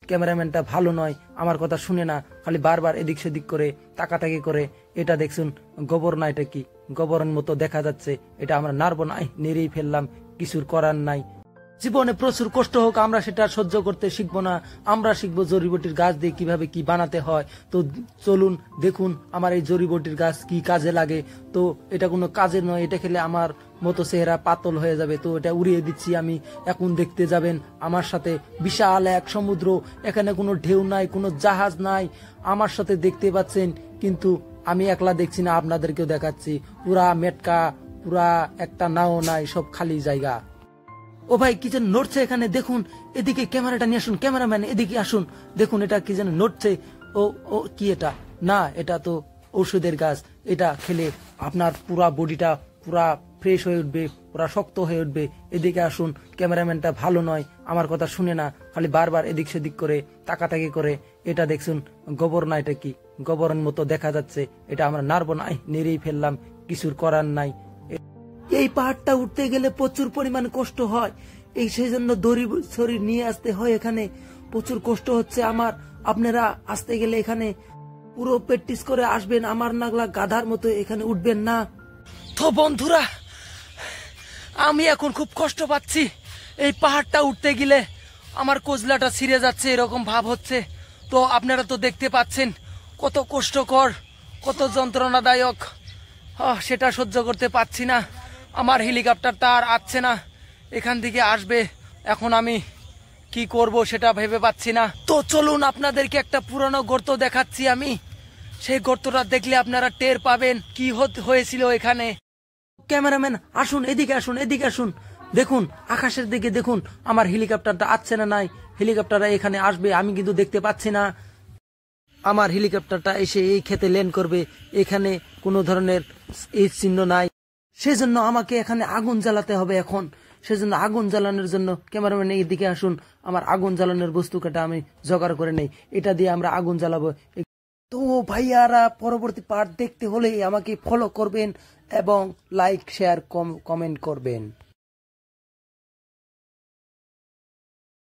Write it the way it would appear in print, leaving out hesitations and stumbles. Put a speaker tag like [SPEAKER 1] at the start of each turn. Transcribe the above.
[SPEAKER 1] ক্যামেরাম্যানটা ভালো নয়, আমার কথা শুনে না, খালি বারবার এদিক সেদিক করে তাকাতাকি করে। এটা দেখছুন গোবর না, এটা কি গোবরের মতো দেখা যাচ্ছে। এটা আমরা নাড়বো না, নেড়েই ফেললাম, কিছুর করার নাই। জীবনে প্রচুর কষ্ট হোক, আমরা সেটা সহ্য করতে শিখবো না। আমরা শিখবো জড়িবটির গাছ দিয়ে কিভাবে কি বানাতে হয়। তো চলুন দেখুন আমার এই জড়িবটির গাছ কি কাজে লাগে। তো এটা কোনো কাজের নয়, এটা খেলে আমার মতো চেহারা পাতল হয়ে যাবে। তো এটা উড়িয়ে দিচ্ছি আমি। এখন দেখতে যাবেন আমার সাথে বিশাল এক সমুদ্র, এখানে কোনো ঢেউ নাই, কোনো জাহাজ নাই, আমার সাথে দেখতে পাচ্ছেন। কিন্তু আমি একলা দেখছি না, আপনাদেরকেও দেখাচ্ছি। পুরা মেটকা, পুরা একটা নাও নাই, সব খালি জায়গা। ও ভাই কি যেন নড়ছে এখানে, দেখুন। এদিকে ক্যামেরাটা নিয়ে আসুন, ক্যামেরাম্যান এদিকে আসুন, দেখুন এটা কি যেন নড়ছে। ও ও কি এটা? না, এটা তো ঔষধের গাছ। এটা খেলে আপনার পুরা বডিটা পুরা ফ্রেশ হয়ে উঠবে, পুরা শক্ত হয়ে উঠবে। এদিকে আসুন, ক্যামেরাম্যানটা ভালো নয়, আমার কথা শুনে না, খালি বারবার এদিক সেদিক করে তাকাতাকি করে। এটা দেখছুন গোবর না, এটা কি গোবরের মতো দেখা যাচ্ছে। এটা আমরা নাড়বো না, নেড়েই ফেললাম, কিছুর করার নাই। এই পাহাড়টা উঠতে গেলে প্রচুর পরিমাণ কষ্ট হয়, এই সেই জন্য দড়ি শরীর নিয়ে আসতে হয়। এখানে প্রচুর কষ্ট হচ্ছে আমার। আপনারা আসতে গেলে এখানে পুরো প্র্যাকটিস করে আসবেন, আমার নাগলা গাধার মতো এখানে উঠবেন না। তো বন্ধুরা, আমি এখন খুব কষ্ট পাচ্ছি। এই পাহাড়টা উঠতে গেলে আমার কজলাটা ছিঁড়ে যাচ্ছে, এরকম ভাব হচ্ছে। তো আপনারা তো দেখতে পাচ্ছেন কত কষ্টকর, কত যন্ত্রণাদায়ক। সেটা সহ্য করতে পারছি না। আমার হেলিকপ্টারটা আর আসছে না, এখান থেকে আসবে। এখন আমি কি করব সেটা ভেবে পাচ্ছি না। তো চলুন আপনাদেরকে একটা পুরনো গর্ত দেখাচ্ছি আমি। সেই গর্তটা দেখলে আপনারা টের পাবেন কি হয়েছিল এখানে। ক্যামেরাম্যান আসুন, এদিকে আসুন, এদিকে আসুন, দেখুন আকাশের দিকে দেখুন। আমার হেলিকপ্টারটা আসছে না, নাই হেলিকপ্টারটা এখানে আসবে, আমি কিন্তু দেখতে পাচ্ছি না। আমার হেলিকপ্টারটা এসে এই ক্ষেতে ল্যান্ড করবে, এখানে কোনো ধরনের এই চিহ্ন নাই। সেজন্য আমাকে এখানে আগুন জ্বালাতে হবে এখন। সেজন্য আগুন জ্বালানোর জন্য ক্যামেরাম্যান এই দিকে আসুন, আমার আগুন জ্বালানোর বস্তু কাটা আমি জোগাড় করে নেই। এটা দিয়ে আমরা আগুন জ্বালাবো। তো ভাইয়ারা, পরবর্তী পার্ট দেখতে হলে আমাকে ফলো করবেন এবং লাইক, শেয়ার, কমেন্ট করবেন।